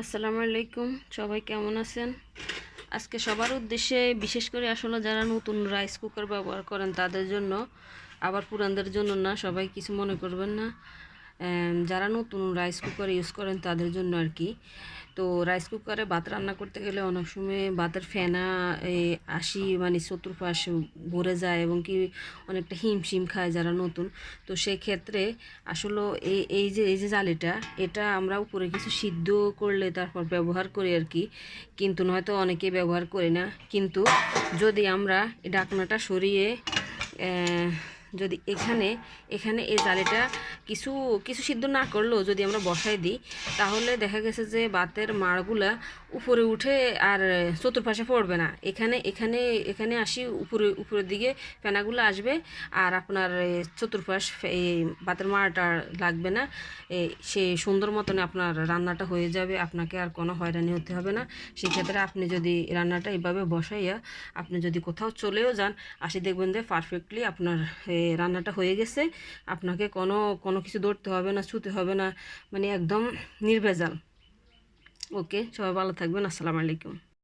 আসসালামু আলাইকুম, সবাই কেমন আছেন? আজকে সবার উদ্দেশ্যে, বিশেষ করে আসলে যারা নতুন রাইস কুকার ব্যবহার করেন তাদের জন্য, আবার পুরানদের জন্য না, সবাই কিছু মনে করবেন না। যারা নতুন রাইস কুকার ইউজ করেন তাদের জন্য আর কি। তো রাইস কুকারে ভাত রান্না করতে গেলে অনেক সময় ভাতের ফেনা আসি মানে চতুর্পাশ ভরে যায় এবং কি অনেকটা হিমশিম খায় যারা নতুন। তো সেক্ষেত্রে আসলে এই যে জালিটা, এটা আমরা উপরে কিছু সিদ্ধ করলে তারপর ব্যবহার করি আর কি, কিন্তু নয়তো অনেকে ব্যবহার করি না। কিন্তু যদি আমরা এই ঢাকনাটা সরিয়ে যদি এখানে এখানে এই জালিটা কিছু কিছু সিদ্ধ না করলেও যদি আমরা বসাই দিই, তাহলে দেখা গেছে যে ভাতের মাড়গুলা উপরে উঠে আর চতুর্পাশে পড়বে না। এখানে এখানে এখানে আসি উপরের দিকে ফেনাগুলো আসবে, আর আপনার চতুর্পাশ এই ভাতের মাড়টা লাগবে না। সে সুন্দর মতন আপনার রান্নাটা হয়ে যাবে, আপনাকে আর কোনো হয়রানি হতে হবে না। সেক্ষেত্রে আপনি যদি রান্নাটা এইভাবে বসাইয়া আপনি যদি কোথাও চলেও যান, আসি দেখবেন যে পারফেক্টলি আপনার রান্নাটা হয়ে গেছে। আপনাকে কোনো কোনো কিছু ধরতে হবে না, ছুতে হবে না, মানে একদম নির্ভেজাল। ওকে, সবাই ভালো থাকবেন। আসসালামু আলাইকুম।